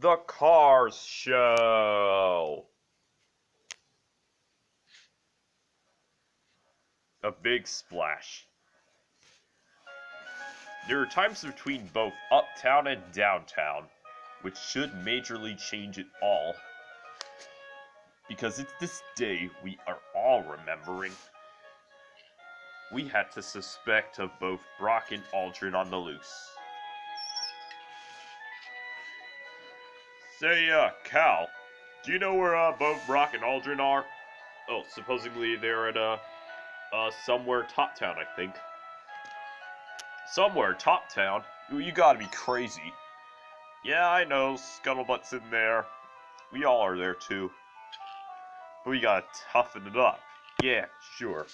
The Cars Show! A big splash. There are times between both uptown and downtown, which should majorly change it all. Because it's this day we are all remembering. We had to suspect of both Brock and Aldrin on the loose. Say, Cal, do you know where, both Brock and Aldrin are? Oh, supposedly they're at, somewhere top town, I think. Somewhere top town? You gotta be crazy. Yeah, I know, Scuttlebutt's in there. We all are there, too. But we gotta toughen it up. Yeah, sure.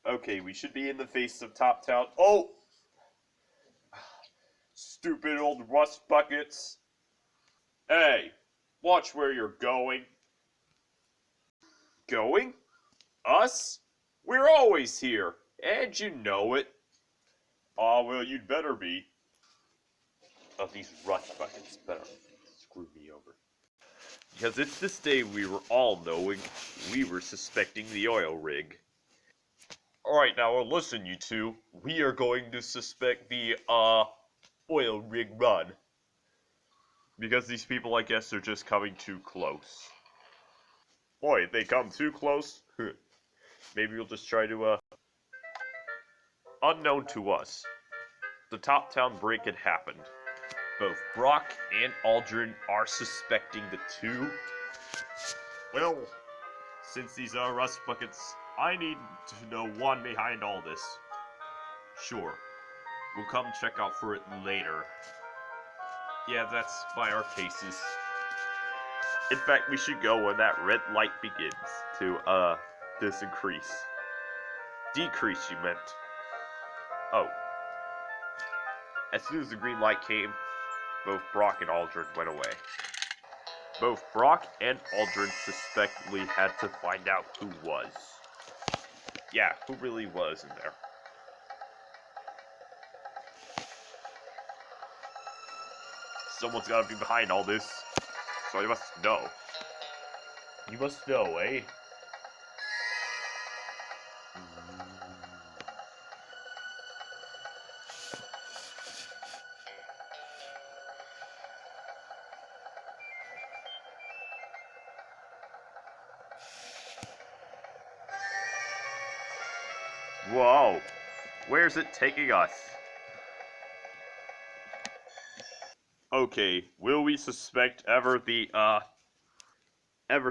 Okay, we should be in the face of top town. Oh! Stupid old rust buckets. Hey, watch where you're going. Going? Us? We're always here, and you know it. Aw, well, you'd better be. Oh, these rust buckets better screw me over. Because it's this day we were all knowing we were suspecting the oil rig. Alright, now listen, you two. We are going to suspect the, oil rig run. Because these people, I guess, are just coming too close. Boy, if they come too close, maybe we'll just try to, Unknown to us, the Top Town break had happened. Both Brock and Aldrin are suspecting the two. Well, since these are rust buckets, I need to know one behind all this. Sure, we'll come check out for it later. Yeah, that's by our cases. In fact, we should go when that red light begins to, disincrease. Decrease, you meant. Oh. As soon as the green light came, both Brock and Aldrin went away. Both Brock and Aldrin suspectedly had to find out who was. Yeah, who really was in there. Someone's gotta be behind all this, so I must know. You must know, eh? Whoa, where's it taking us? Okay, will we suspect ever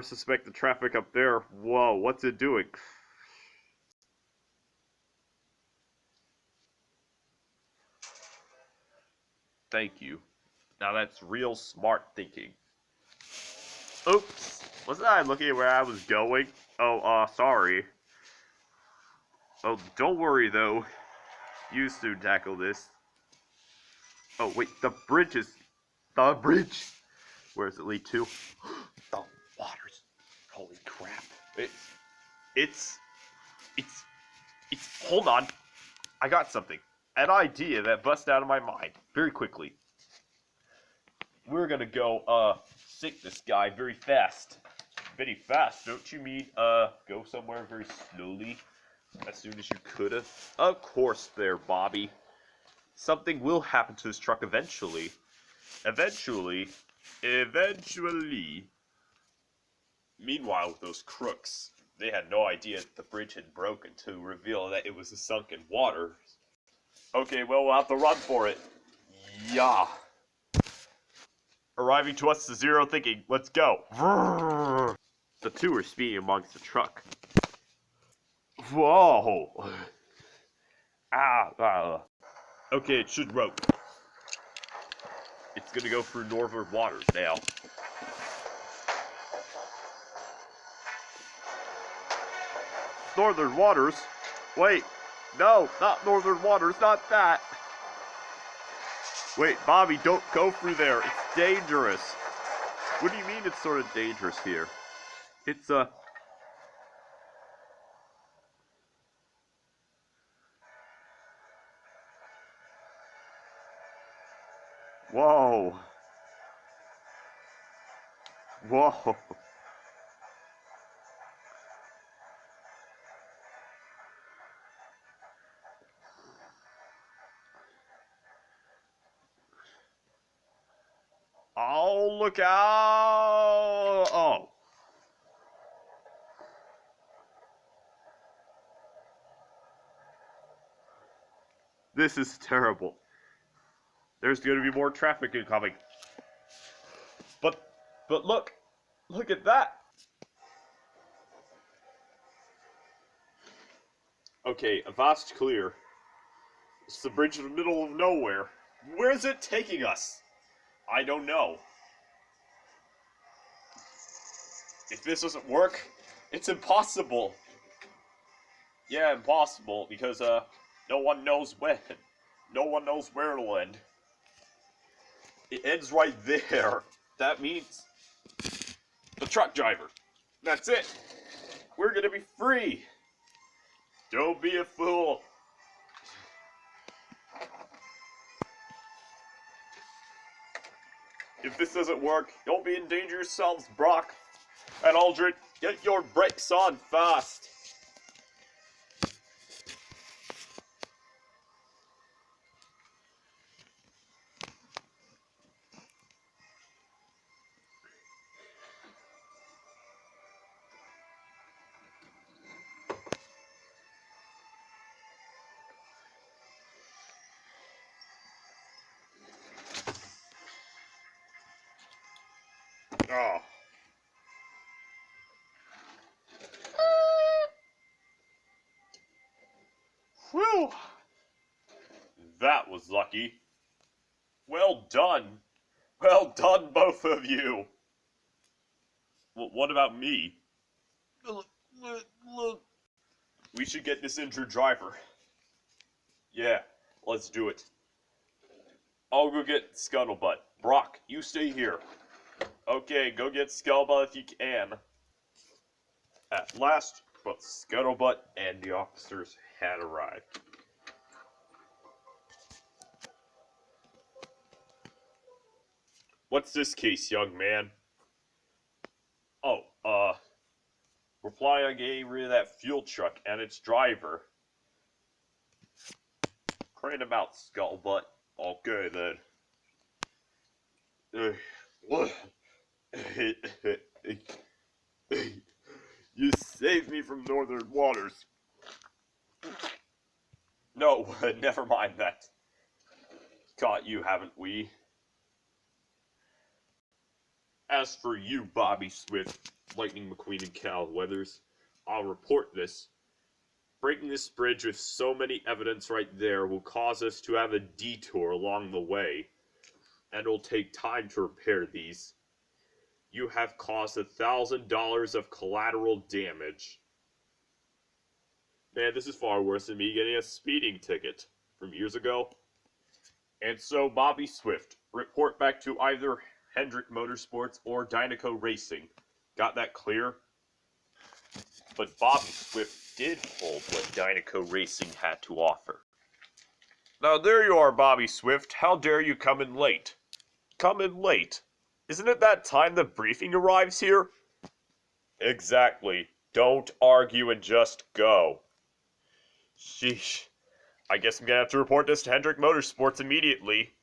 suspect the traffic up there? Whoa, what's it doing? Thank you. Now that's real smart thinking. Oops, wasn't I looking at where I was going? Oh, sorry. Oh, don't worry though. You soon tackle this. Oh, wait, the bridge is... The bridge! Where does it lead to? The waters. Holy crap. It's... Hold on. I got something. An idea that busted out of my mind. Very quickly. We're gonna go, sink this guy very fast. Very fast, don't you mean, go somewhere very slowly? As soon as you could've? Of course there, Bobby. Something will happen to this truck eventually. Eventually. Meanwhile, with those crooks, they had no idea that the bridge had broken to reveal that it was a sunken water. Okay, well, we'll have to run for it. Yeah. Arriving to us to zero thinking. Let's go. The two are speeding amongst the truck. Whoa. Okay, it should rope. It's gonna go through northern waters now. Northern waters? Wait, no, not northern waters, not that. Wait, Bobby, don't go through there. It's dangerous. What do you mean it's sort of dangerous here? It's, Whoa. Whoa. Oh, look out! Oh. This is terrible. There's going to be more traffic incoming. But look. Look at that. Okay, avast clear. It's the bridge in the middle of nowhere. Where is it taking us? I don't know. If this doesn't work, it's impossible. Yeah, impossible, because, no one knows when. No one knows where it'll end. It ends right there. That means the truck driver. That's it. We're gonna be free. Don't be a fool. If this doesn't work, don't be endanger yourselves, Brock. And Aldrin, get your brakes on fast. Oh. Whew. That was lucky. Well done. Well done, both of you. Well, what about me? We should get this injured driver. Yeah, let's do it. I'll go get Scuttlebutt. Brock, you stay here. Okay, go get Scuttlebutt if you can. At last, both Scuttlebutt and the officers had arrived. What's this case, young man? Oh, we're planning on getting rid of that fuel truck and its driver. Crane him out, Scuttlebutt. Okay, then. You saved me from northern waters. No, never mind that. Caught you, haven't we? As for you, Bobby Swift, Lightning McQueen, and Cal Weathers, I'll report this. Breaking this bridge with so many evidence right there will cause us to have a detour along the way, and it'll take time to repair these. You have caused $1,000 of collateral damage. Man, this is far worse than me getting a speeding ticket from years ago. And so, Bobby Swift, report back to either Hendrick Motorsports or Dynaco Racing. Got that clear? But Bobby Swift did hold what Dynaco Racing had to offer. Now there you are, Bobby Swift. How dare you come in late? Come in late? Isn't it that time the briefing arrives here? Exactly. Don't argue and just go. Sheesh. I guess I'm gonna have to report this to Hendrick Motorsports immediately.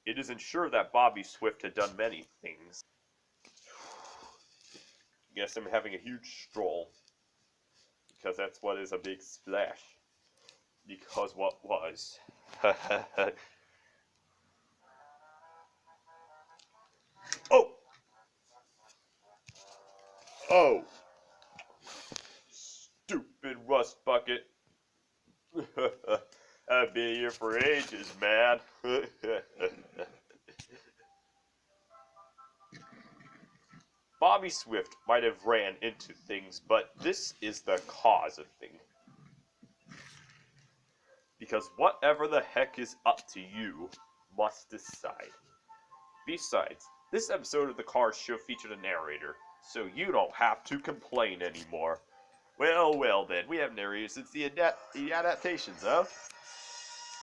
It is ensured that Bobby Swift had done many things. Guess I'm having a huge stroll. Because that's what is a big splash. Because what was. Oh! Oh! Stupid rust bucket. I've been here for ages, man. Bobby Swift might have ran into things, but this is the cause of things. Because whatever the heck is up to you must decide. Besides, this episode of the Cars Show featured a narrator, so you don't have to complain anymore. Well then, we have narrators since the adaptations, huh?